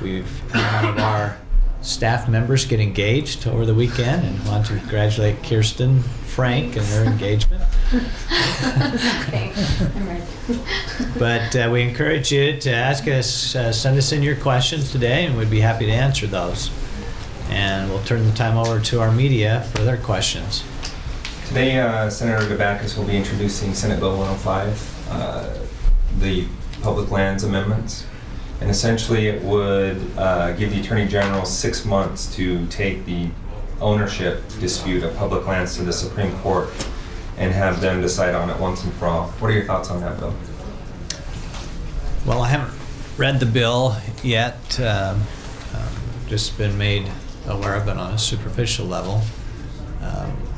We've had one of our staff members get engaged over the weekend and want to congratulate Kirsten Frank and their engagement. Thanks. I'm ready. But we encourage you to ask us, send us in your questions today, and we'd be happy to answer those. And we'll turn the time over to our media for their questions. Today, Senator Dabakis will be introducing Senate Bill 105, the Public Lands Amendments. And essentially it would give the Attorney General 6 months to take the ownership dispute of public lands to the Supreme Court and have them decide on it once and for all. What are your thoughts on that bill? Well, I haven't read the bill yet, just been made aware of it on a superficial level.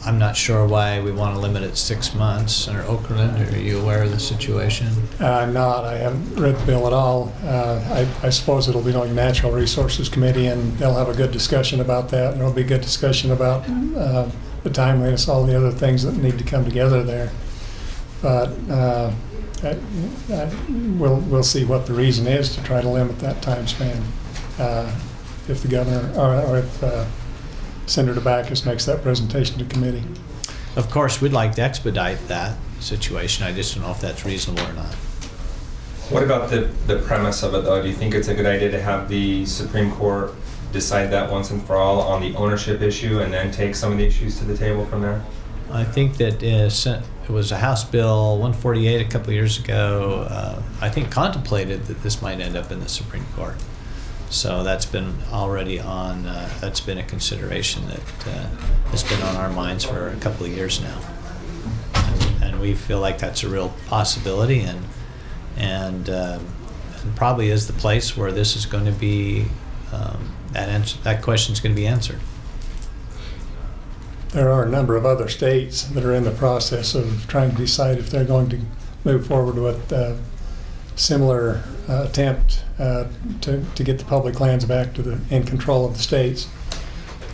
I'm not sure why we want to limit it 6 months. Senator Okerlund, are you aware of the situation? I'm not. I haven't read the bill at all. I suppose it'll be on Natural Resources Committee, and they'll have a good discussion about that. And there'll be a good discussion about the timeliness, all the other things that need to come together there. But we'll see what the reason is to try to limit that time span. If the governor or if Senator Dabakis makes that presentation to committee. Of course, we'd like to expedite that situation. I just don't know if that's reasonable or not. What about the premise of it, though? Do you think it's a good idea to have the Supreme Court decide that once and for all on the ownership issue and then take some of the issues to the table from there? I think that it was a House Bill 148 a couple of years ago, I think contemplated that this might end up in the Supreme Court. So that's been already on, that's been a consideration that has been on our minds for a couple of years now. And we feel like that's a real possibility and probably is the place where this is going to be, that question is going to be answered. There are a number of other states that are in the process of trying to decide if they're going to move forward with similar attempt to get the public lands back to in control of the states.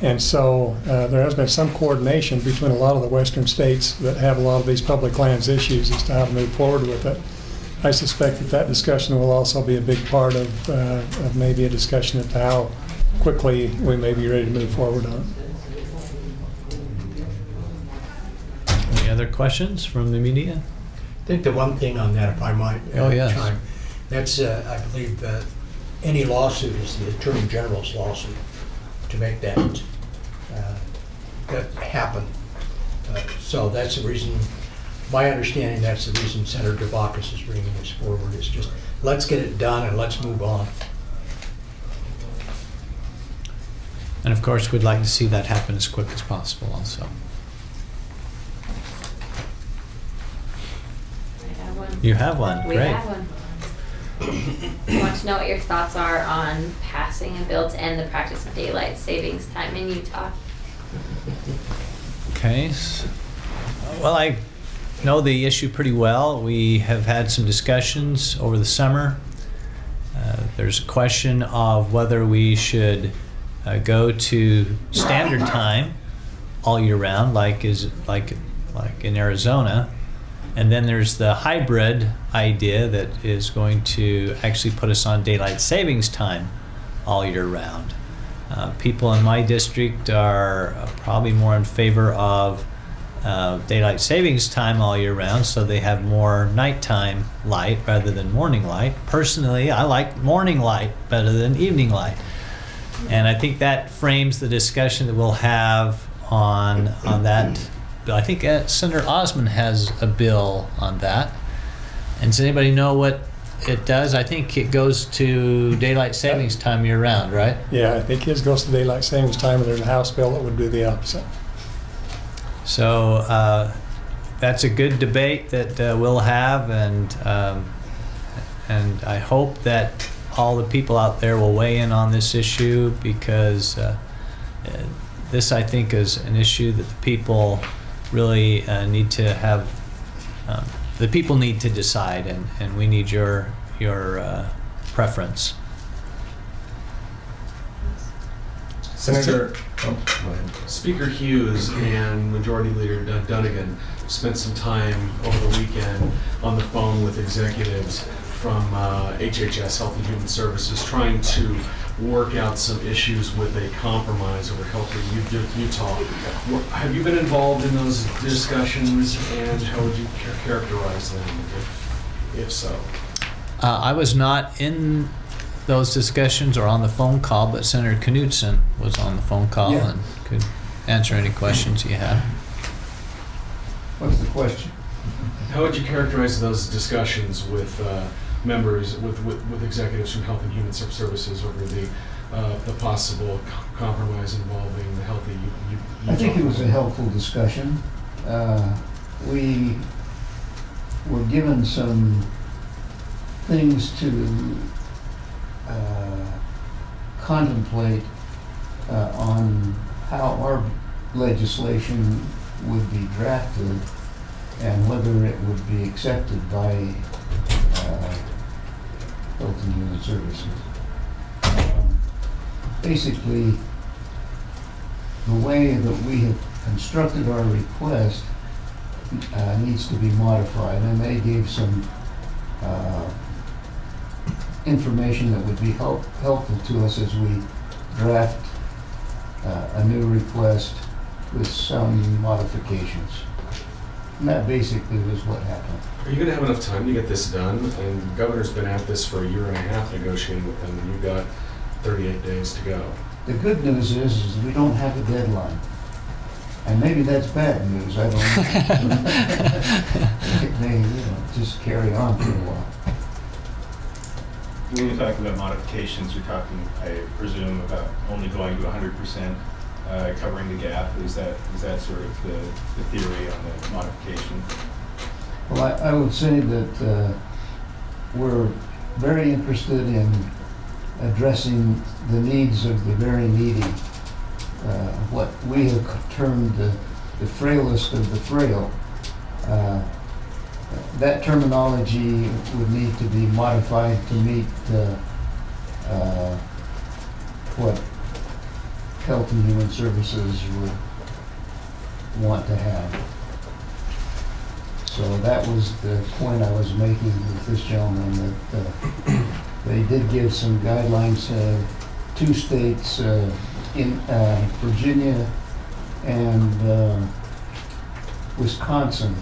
And so there has been some coordination between a lot of the western states that have a lot of these public lands issues as to how to move forward with it. I suspect that discussion will also be a big part of maybe a discussion as to how quickly we may be ready to move forward on it. Any other questions from the media? I think the one thing on that, if I might yes. chime, that's, I believe, any lawsuit is the Attorney General's lawsuit to make that happen. So that's the reason, my understanding, that's the reason Senator Dabakis is bringing this forward. It's just, let's get it done and let's move on. And of course, we'd like to see that happen as quick as possible also. You have one, We great. have one. I want to know what your thoughts are on passing a bill to end the practice of daylight savings time in Utah. Okay. Well, I know the issue pretty well. We have had some discussions over the summer. There's a question of whether we should go to standard time all year round, like in Arizona. And then there's the hybrid idea that is going to actually put us on daylight savings time all year round. People in my district are probably more in favor of daylight savings time all year round, so they have more nighttime light rather than morning light. Personally, I like morning light better than evening light. And I think that frames the discussion that we'll have on that. I think Senator Osmond has a bill on that. And does anybody know what it does? I think it goes to daylight savings time year round, right? Yeah, I think his goes to daylight savings time, and there's a House bill that would do the opposite. So that's a good debate that we'll have, and I hope that all the people out there will weigh in on this issue, because this, I think, is an issue that the people really need to have. The people need to decide, and we need your preference. Senator, go ahead. Speaker Hughes and Majority Leader Doug Dunnigan spent some time over the weekend on the phone with executives from HHS, Health and Human Services, trying to work out some issues with a compromise over Healthy Utah. Have you been involved in those discussions, and how would you characterize them, if so? I was not in those discussions or on the phone call, but Senator Knudsen was on the phone call Yeah. and could answer any questions you had. What's the question? How would you characterize those discussions with members, with executives from Health and Human Services over the possible compromise involving the Healthy Utah? I think it was a helpful discussion. We were given some things to contemplate on how our legislation would be drafted and whether it would be accepted by Health and Human Services. Basically, the way that we have constructed our request needs to be modified, and they gave some information that would be helpful to us as we draft a new request with some modifications. And that basically was what happened. Are you going to have enough time to get this done? And the governor's been at this for a year and a half negotiating with them, and you've got 38 days to go. The good news is we don't have a deadline. And maybe that's bad news, I don't know. It may, just carry on for a while. When you talk about modifications, you're talking, I presume, about only going to 100%, covering the gap. Is that sort of the theory on the modification? Well, I would say that we're very interested in addressing the needs of the very needy, what we have termed the frailest of the frail. That terminology would need to be modified to meet what Health and Human Services would want to have. So that was the point I was making with this gentleman, that they did give some guidelines. Two states in Virginia and Wisconsin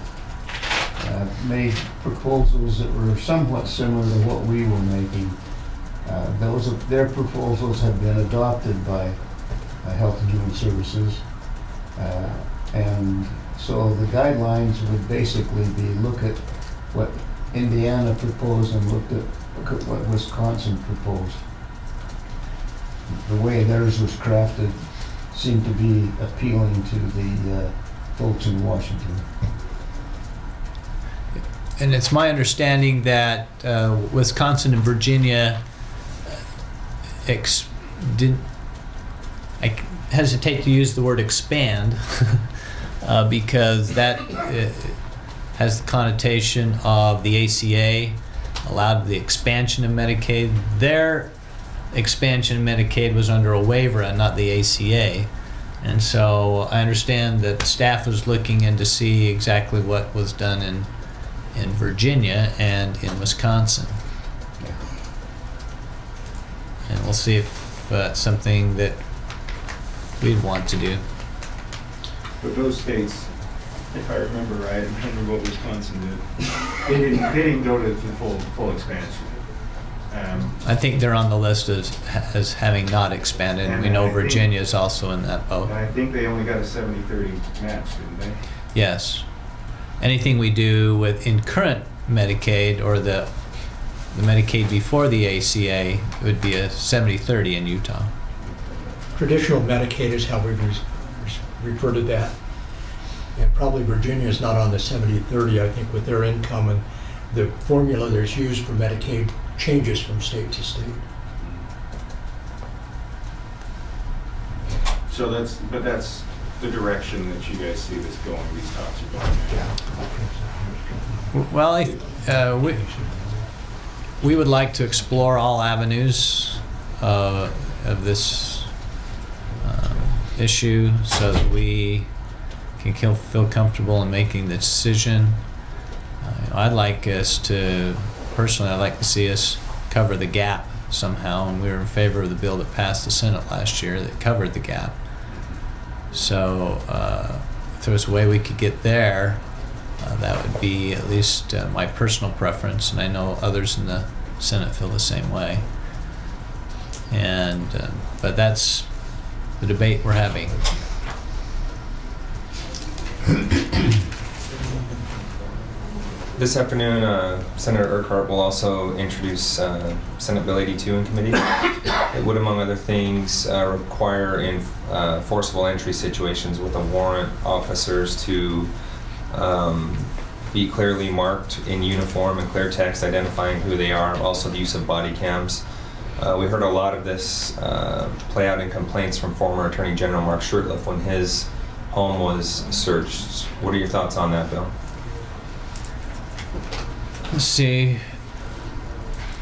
made proposals that were somewhat similar to what we were making. Their proposals have been adopted by Health and Human Services, and so the guidelines would basically be look at what Indiana proposed and look at what Wisconsin proposed. The way theirs was crafted seemed to be appealing to the folks in Washington. And it's my understanding that Wisconsin and Virginia I hesitate to use the word expand because that has the connotation of the ACA allowed the expansion of Medicaid. Their expansion of Medicaid was under a waiver and not the ACA. And so I understand that staff was looking in to see exactly what was done in Virginia and in Wisconsin. And we'll see if that's something that we'd want to do. But those states, if I remember right, I remember what Wisconsin did. They didn't go to the full expansion. I think they're on the list as having not expanded. And we know Virginia is also in that boat. And I think they only got a 70-30 match, didn't they? Yes. Anything we do in current Medicaid or the Medicaid before the ACA would be a 70-30 in Utah. Traditional Medicaid is how we refer to that. And probably Virginia is not on the 70-30, I think, with their income, and the formula that's used for Medicaid changes from state to state. So that's the direction that you guys see this going, these talks are going. Well, we would like to explore all avenues of this issue so that we can feel comfortable in making the decision. I'd like us to personally, I'd like to see us cover the gap somehow, and we were in favor of the bill that passed the Senate last year that covered the gap. So if there was a way we could get there, that would be at least my personal preference, and I know others in the Senate feel the same way. And but that's the debate we're having. This afternoon, Senator Urquhart will also introduce Senate Bill 82 in committee. It would, among other things, require enforceable entry situations with a warrant officers to be clearly marked in uniform and clear text identifying who they are. Also, the use of body cams. We heard a lot of this play out in complaints from former Attorney General Mark Shurtleff when his home was searched. What are your thoughts on that, Bill? Let's see.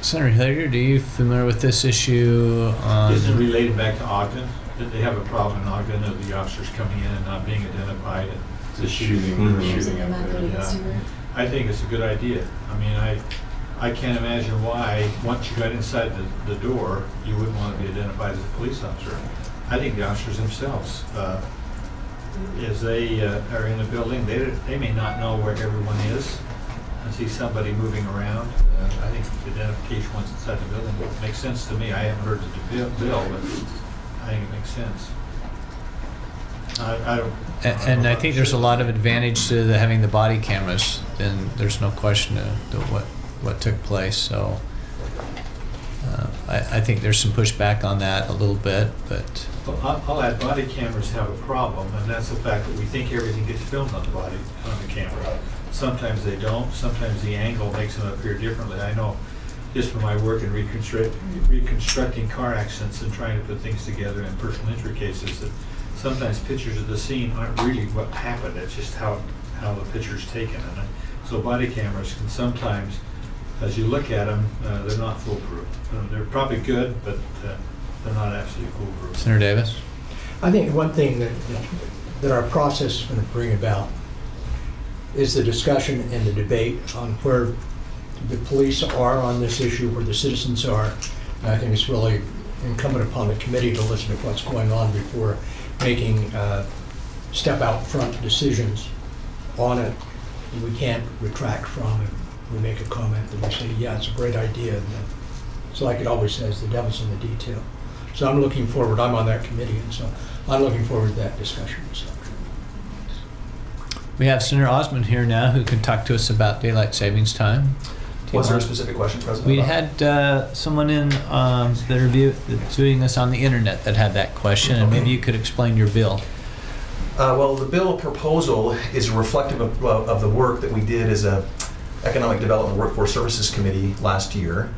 Senator Hilliard, are you familiar with this issue? Isn't it related back to Ogden? Did they have a problem in Ogden of the officers coming in and not being identified? The shooting, Mhm. shooting up there. Yeah. I think it's a good idea. I mean, I can't imagine why, once you got inside the door, you wouldn't want to be identified as a police officer. I think the officers themselves, as they are in the building, they may not know where everyone is and see somebody moving around. I think the identification once inside the building makes sense to me. I haven't heard the bill, but I think it makes sense. I don't. And I think there's a lot of advantage to having the body cameras. Then there's no question to what took place. So I think there's some pushback on that a little bit, but Well, I'll add, body cameras have a problem, and that's the fact that we think everything gets filmed on the camera. Sometimes they don't. Sometimes the angle makes them appear differently. I know just from my work in reconstructing car accidents and trying to put things together in personal injury cases, that sometimes pictures of the scene aren't really what happened. It's just how the picture's taken. And so body cameras can sometimes, as you look at them, they're not foolproof. They're probably good, but they're not absolutely foolproof. Senator Davis? I think one thing that our process is going to bring about is the discussion and the debate on where the police are on this issue, where the citizens are. And I think it's really incumbent upon the committee to listen to what's going on before making step out front decisions on it. We can't retract from it. We make a comment and we say, yeah, it's a great idea. And then, so like it always says, the devil's in the detail. So I'm looking forward, I'm on that committee, and so I'm looking forward to that discussion. So. We have Senator Osmond here now who can talk to us about daylight savings time. Was there a specific question, President? We had someone in that's viewing this on the internet that had that question, and maybe you could explain your bill. Well, the bill proposal is reflective of the work that we did as a Economic Development Workforce Services Committee last year,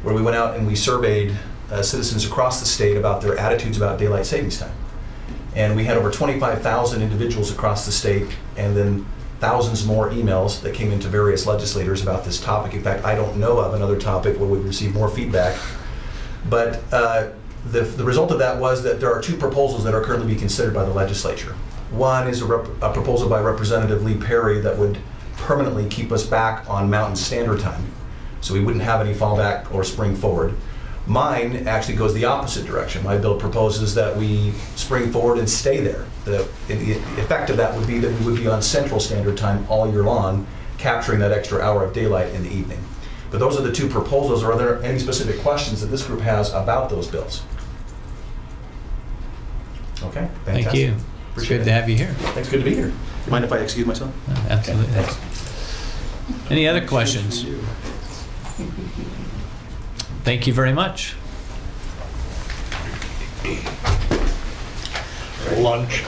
where we went out and we surveyed citizens across the state about their attitudes about daylight savings time. And we had over 25,000 individuals across the state, and then thousands more emails that came into various legislators about this topic. In fact, I don't know of another topic where we've received more feedback. But the result of that was that there are two proposals that are currently being considered by the legislature. One is a proposal by Representative Lee Perry that would permanently keep us back on Mountain Standard Time, so we wouldn't have any fallback or spring forward. Mine actually goes the opposite direction. My bill proposes that we spring forward and stay there. The effect of that would be that we would be on Central Standard Time all year long, capturing that extra hour of daylight in the evening. But those are the two proposals. Are there any specific questions that this group has about those bills? Okay, fantastic. Thank you. It's Appreciate good it. to have you here. Thanks, good to be here. Mind if I excuse myself? Absolutely. Okay, thanks. Any other questions? Thank you very much. Lunch.